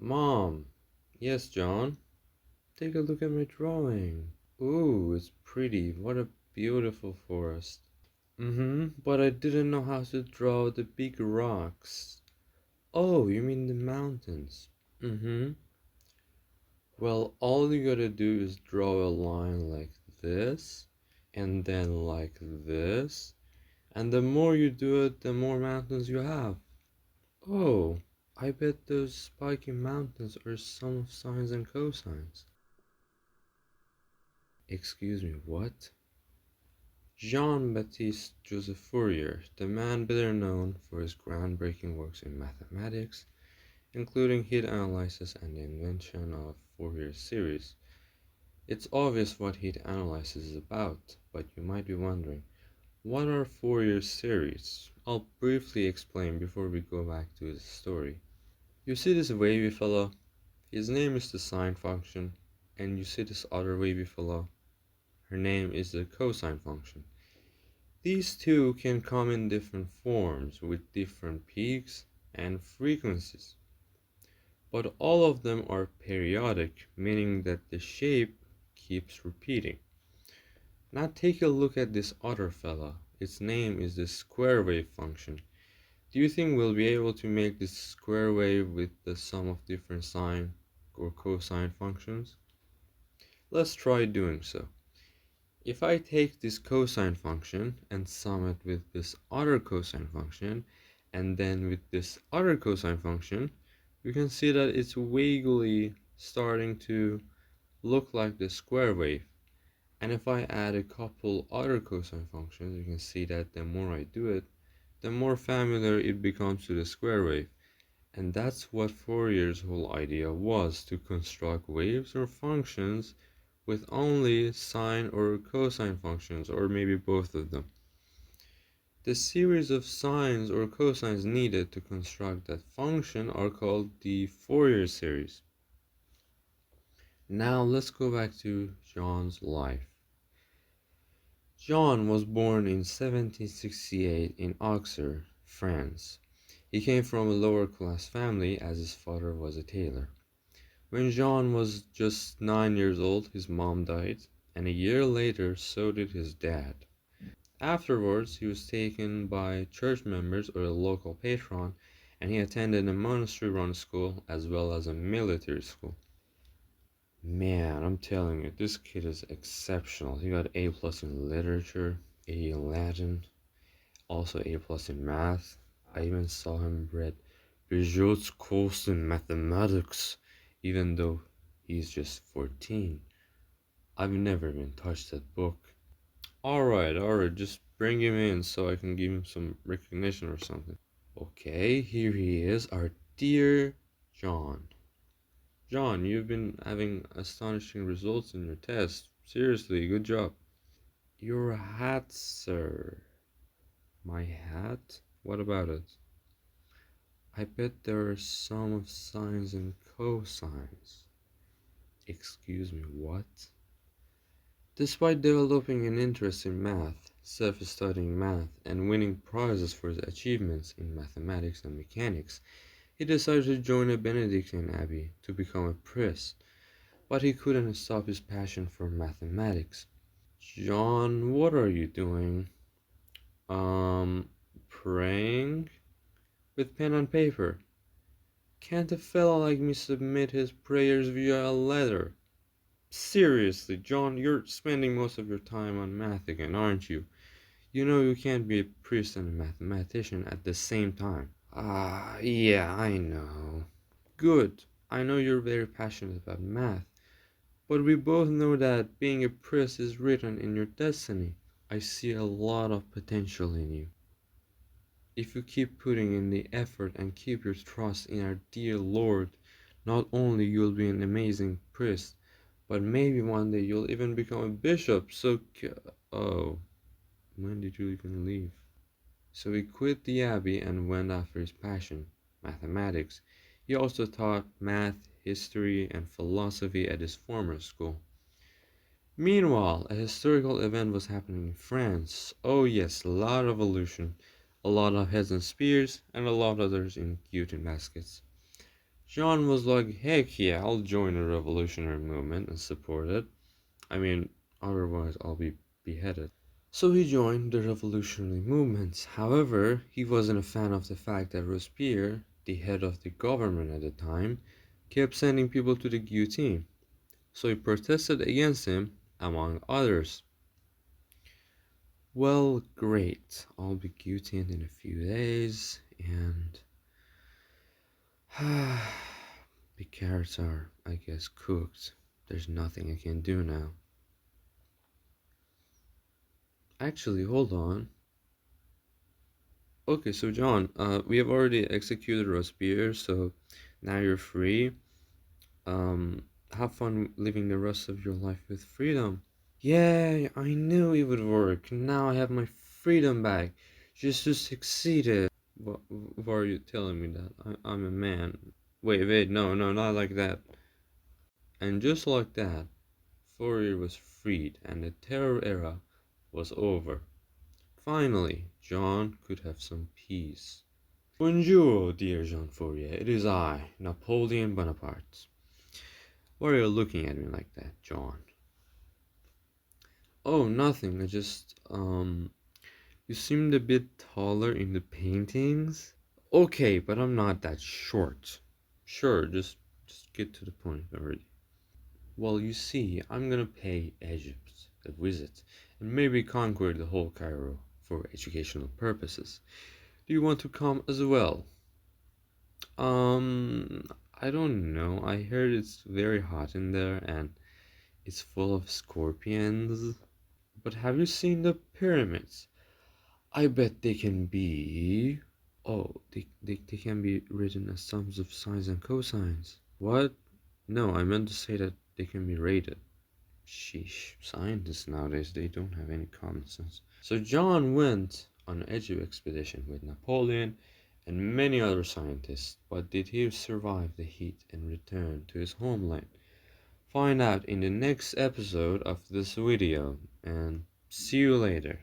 Mom. Yes, John. Take a look at my drawing. Ooh, it's pretty. What a beautiful forest. But I didn't know how to draw the big rocks. Oh, you mean the mountains? Mm-hmm. Well, all you gotta do is draw a line like this, and then like this, and the more you do it, the more mountains you have. Oh, I bet those spiky mountains are some of sines and cosines. Excuse me, what? Jean-Baptiste Joseph Fourier, the man better known for his groundbreaking works in mathematics, including heat analysis and the invention of Fourier series. It's obvious what heat analysis is about, but you might be wondering, what are Fourier series? I'll briefly explain before we go back to the story. You see this wavy fellow? His name is the sine function, and you see this other wavy fellow? Her name is the cosine function. These two can come in different forms with different peaks and frequencies, but all of them are periodic, meaning that the shape keeps repeating. Now take a look at this other fella. Its name is the square wave function. Do you think we'll be able to make this square wave with the sum of different sine or cosine functions? Let's try doing so. If I take this cosine function and sum it with this other cosine function, and then with this other cosine function, we can see that it's vaguely starting to look like the square wave. And if I add a couple other cosine functions, you can see that the more I do it, the more familiar it becomes to the square wave. And that's what Fourier's whole idea was, to construct waves or functions with only sine or cosine functions, or maybe both of them. The series of sines or cosines needed to construct that function are called the Fourier series. Now let's go back to John's life. John was born in 1768 in Auxerre, France. He came from a lower class family as his father was a tailor. When Jean was just 9 years old, his mom died, and a year later, so did his dad. Afterwards, he was taken by church members or a local patron, and he attended a monastery run school as well as a military school. Man, I'm telling you, this kid is exceptional. He got A plus in literature, A in Latin, also A plus in math. I even saw him read Peugeot's course in mathematics, even though he's just 14. I've never even touched that book. Alright, just bring him in so I can give him some recognition or something. Okay, here he is, our dear John. John, you've been having astonishing results in your test. Seriously, good job. Your hat, sir. My hat? What about it? I bet there are some of sines and cosines. Excuse me, what? Despite developing an interest in math, self-studying math, and winning prizes for his achievements in mathematics and mechanics, he decided to join a Benedictine abbey to become a priest, but he couldn't stop his passion for mathematics. John, what are you doing? Um, Praying? With pen and paper. Can't a fellow like me submit his prayers via a letter? Seriously, John, you're spending most of your time on math again, aren't you? You know you can't be a priest and a mathematician at the same time. Ah, yeah, I know. Good. I know you're very passionate about math, but we both know that being a priest is written in your destiny. I see a lot of potential in you. If you keep putting in the effort and keep your trust in our dear Lord, not only you'll be an amazing priest, but maybe one day you'll even become a bishop. Oh, when did you even leave? So he quit the abbey and went after his passion, mathematics. He also taught math, history, and philosophy at his former school. Meanwhile, a historical event was happening in France. Oh yes, a lot of illusion, a lot of heads and spears, and a lot of others in guillotine baskets. John was like, heck yeah, I'll join the revolutionary movement and support it. I mean, otherwise I'll be beheaded. So he joined the revolutionary movements. However, he wasn't a fan of the fact that Robespierre, the head of the government at the time, kept sending people to the guillotine. So he protested against him, among others. Well, great. I'll be guillotined in a few days, and the carrots are, I guess, cooked. There's nothing I can do now. Actually, hold on. Okay, so John, we have already executed Robespierre, so now you're free. Have fun living the rest of your life with freedom. Yeah, I knew it would work. Now I have my freedom back. Just to succeed it. Why are you telling me that? I'm a man. Wait, no, not like that. And just like that, Fourier was freed and the terror era was over. Finally, John could have some peace. Bonjour, dear Jean Fourier. It is I, Napoleon Bonaparte. Why are you looking at me like that, John? Oh, nothing. You seemed a bit taller in the paintings. Okay, but I'm not that short. Sure, just get to the point already. Well, you see, I'm gonna pay Egypt a visit and maybe conquer the whole Cairo for educational purposes. Do you want to come as well? Um, I don't know. I heard it's very hot in there and it's full of scorpions. But have you seen the pyramids? I bet they can be. Oh, they can be written as sums of sines and cosines. What? No, I meant to say that they can be rated. Sheesh, scientists nowadays, they don't have any common sense. So John went on an Egypt expedition with Napoleon and many other scientists, but did he survive the heat and return to his homeland? Find out in the next episode of this video, and see you later.